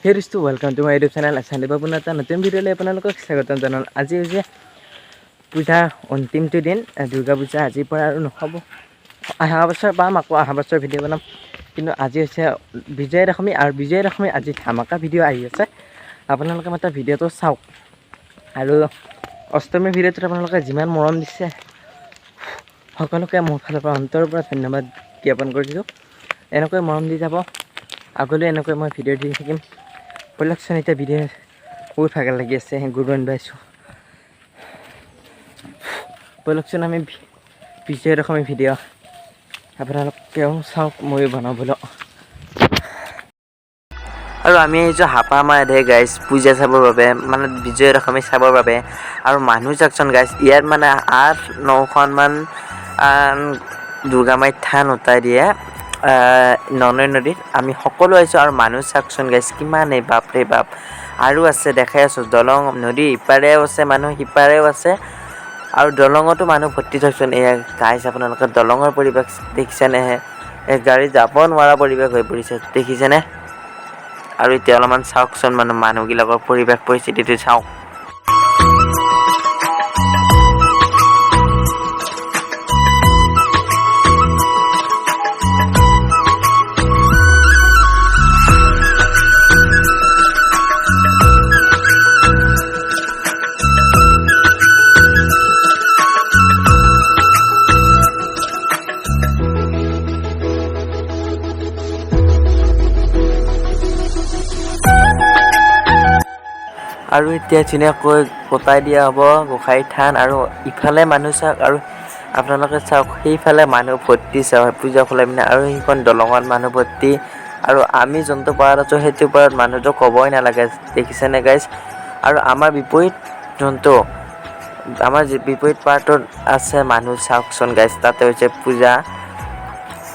Here is to welcome to my YouTube channel. Asante babu nata নতুন ভিডিঅ'লৈ আপোনালোকক স্বাগতম জনালোঁ। আজি হৈছে পূজা অন্তিমটো দিন, দুৰ্গা পূজা আজিৰ পৰা আৰু নহ'ব। অহা বছৰ পাম, আকৌ অহা বছৰ ভিডিঅ' বনাম। কিন্তু আজি হৈছে বিজয়া দশমী, আৰু বিজয়া দশমী আজি ধামাকা ভিডিঅ' আহি আছে। আপোনালোকে মাত্ৰ ভিডিঅ'টো চাওক। আৰু অষ্টমীৰ ভিডিঅ'টোত আপোনালোকে যিমান মৰম দিছে সকলোকে মোৰ ফালৰ পৰা অন্তৰৰ পৰা ধন্যবাদ জ্ঞাপন কৰিছোঁ। এনেকৈ মৰম দি যাব, আগলৈ এনেকৈ মই ভিডিঅ' দি থাকিম। ব'লকচোন এতিয়া ভিডিঅ' বহুত ভাগৰ লাগি আছে, গুৰ বান্ধাইছোঁ। ব'লকচোন আমি বিজয়া দশমী ভিডিঅ' আপোনালোকেও চাওক, ময়ো বনাওঁ ব'লক। আৰু আমি আহিছোঁ হাপামাৰহে গাইজ পূজা চাবৰ বাবে, মানে বিজয়া দশমী চাবৰ বাবে। আৰু মানুহ চাওকচোন গাইজ, ইয়াত মানে 8-9খনমান দুৰ্গা মাইৰ থান উঠাই দিয়ে ননৈ নদীত। আমি সকলো আহিছোঁ, আৰু মানুহ চাওকচোন গাইজ কিমানেই, বাপৰে বাপ। আৰু আছে দেখাই আছোঁ, দলং নদীৰ ইপাৰেও আছে মানুহ, সিপাৰেও আছে, আৰু দলঙতো মানুহ ভৰ্তি চাওকচোন। এয়া গাইজ আপোনালোকে দলঙৰ পৰিৱেশ দেখিছেনে? গাড়ী যাব নোৱাৰা পৰিৱেশ হৈ পৰিছে, দেখিছেনে? আৰু এতিয়া অলপমান চাওকচোন মানুহবিলাকৰ পৰিৱেশ পৰিস্থিতিটো চাওক। আৰু এতিয়া ধুনীয়াকৈ কটাই দিয়া হ'ব গোঁসাই থান। আৰু ইফালে মানুহ চাওক, আৰু আপোনালোকে চাওক সেইফালে মানুহ ভৰ্তি চাওক পূজা ফলাই পিনে, আৰু সেইখন দলঙত মানুহ ভৰ্তি। আৰু আমি যোনটো পাৰত আছোঁ সেইটো পাৰত মানুহটো ক'বই নালাগে, দেখিছেনে গাইজ? আৰু আমাৰ বিপৰীত পাৰটোত আছে মানুহ চাওকচোন গাইজ, তাতে হৈছে পূজা।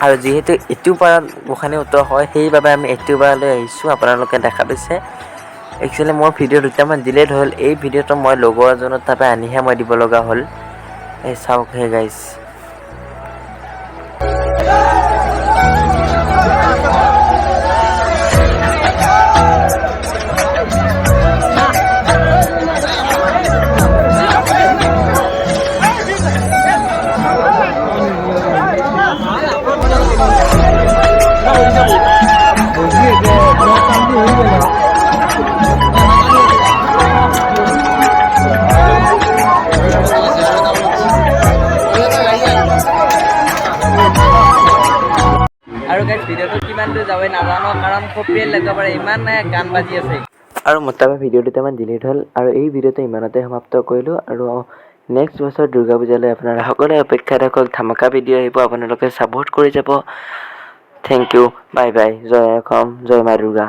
আৰু যিহেতু এইটো পাৰত গোঁসানী উঠোৱা হয়, সেইবাবে আমি এইটো পাৰলৈ আহিছোঁ। আপোনালোকে দেখা পাইছে। একচুৱেলি মোৰ ভিডিঅ' দুটামান ডিলেট হ'ল। এই ভিডিঅ'টো মই লগৰ এজনৰ তাৰপৰা আনিহে মই দিব লগা হ'ল। এই চাওক হে গাইজ। আৰু গাইজ ভিডিঅ'টো কিমান দূৰ যাবই নাজানো, কাৰণ কপিৰাইট লাগিব পাৰে, ইমান গান বাজি আছে। আৰু মোৰ তাৰপৰা ভিডিঅ' দুটামান ডিলিট হ'ল, আৰু এই ভিডিঅ'টো ইমানতে সমাপ্ত কৰিলোঁ। আৰু নেক্সট বছৰ দুৰ্গা পূজালৈ আপোনাৰা সকলোৱে অপেক্ষা থাকক, ধামাকা ভিডিঅ' আহিব, আপোনালোকে ছাপোৰ্ট কৰি যাব। থেংক ইউ, বাই বাই, জয় অসম, জয় মা দুৰ্গা।